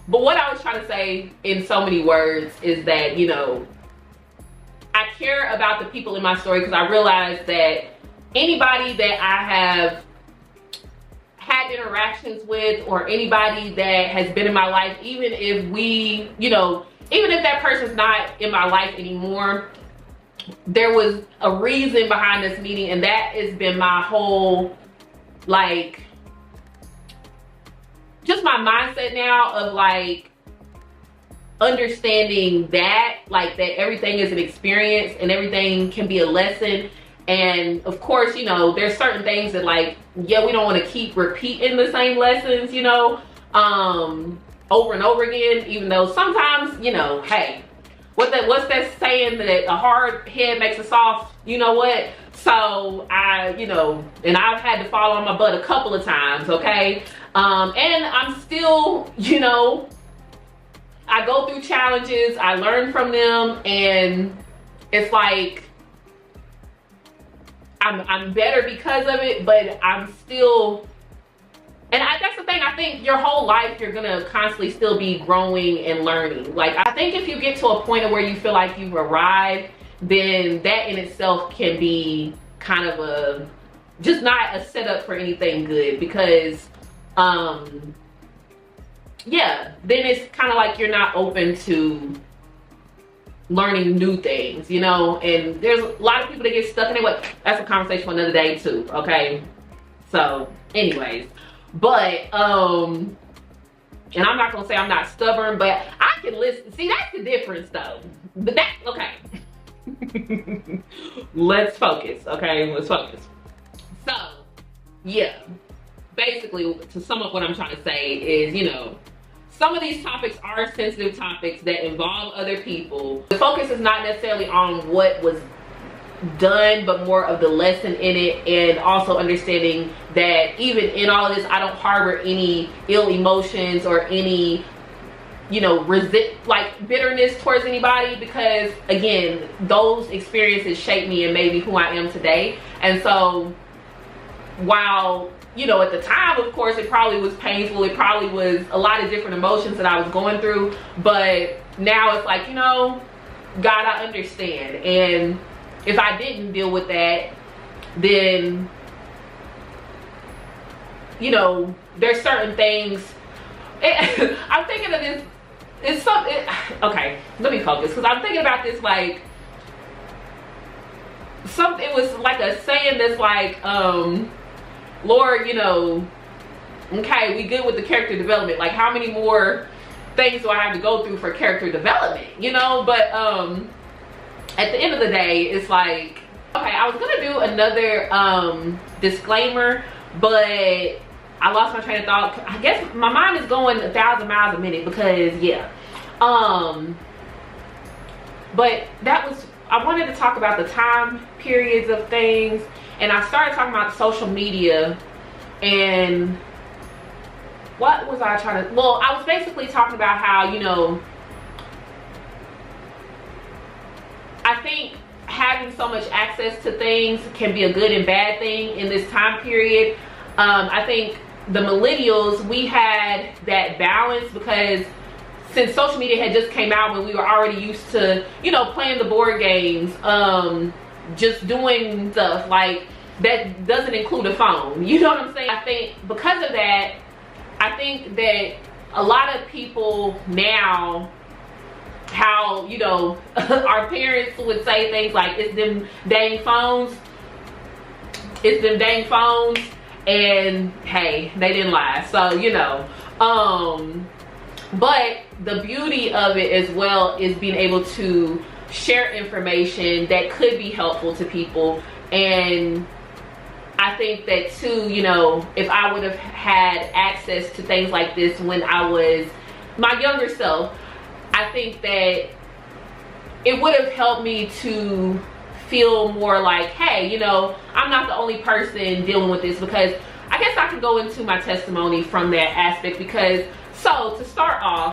But what I was trying to say in so many words is that, you know, I care about the people in my story because I realize that anybody that I have had interactions with, or anybody that has been in my life, even if we, you know, even if that person's not in my life anymore, there was a reason behind this meeting, and that has been my whole, like, just my mindset now of like understanding that, like, that everything is an experience and everything can be a lesson. And of course, you know, there's certain things that, like, yeah, we don't want to keep repeating the same lessons, you know, over and over again, even though sometimes, you know, hey, what's that saying that a hard head makes a soft, you know what? So you know, and I've had to fall on my butt a couple of times, okay? And I'm still, you know, I go through challenges, I learn from them, and it's like, I'm better because of it, but I'm still, and that's the thing, I think your whole life you're gonna constantly still be growing and learning. Like, I think if you get to a point of where you feel like you've arrived, then that in itself can be kind of a, just not a setup for anything good, because yeah, then it's kind of like you're not open to learning new things, you know. And there's a lot of people that get stuck in it. But that's a conversation for another day too, okay? So anyways, but and I'm not gonna say I'm not stubborn, but I can listen. See, that's the difference though. But that's okay. Let's focus, okay? Let's focus. So yeah, basically, to sum up what I'm trying to say is, you know, some of these topics are sensitive topics that involve other people. The focus is not necessarily on what was done, but more of the lesson in it, and also understanding that even in all of this, I don't harbor any ill emotions or any, you know, like bitterness towards anybody, because again, those experiences shaped me and made me who I am today. And so while, you know, at the time, of course, it probably was painful. It probably was a lot of different emotions that I was going through. But now it's like, you know, God, I understand. And if I didn't deal with that, then, you know, there's certain things. I'm thinking of this. It's something. Okay, let me focus, because I'm thinking about this like something. It was like a saying that's like, Lord, you know, okay, we good with the character development. Like, how many more things do I have to go through for character development, you know? But at the end of the day, it's like, okay, I was gonna do another disclaimer, but I lost my train of thought. I guess my mind is going 1,000 miles a minute, because yeah. But that was, I wanted to talk about the time periods of things. And I started talking about social media, and what was I trying to, well, I was basically talking about how, you know, I think having so much access to things can be a good and bad thing in this time period. I think the millennials, we had that balance, because since social media had just came out, when we were already used to, you know, playing the board games, just doing stuff like that doesn't include a phone, you know what I'm saying? I think because of that, I think that a lot of people now, how, you know, our parents would say things like, it's them dang phones, it's them dang phones, and hey, they didn't lie. So, you know, but the beauty of it as well is being able to share information that could be helpful to people. And I think that too, you know, if I would have had access to things like this when I was my younger self, I think that it would have helped me to feel more like, hey, you know, I'm not the only person dealing with this. Because I guess I can go into my testimony from that aspect, because, so to start off,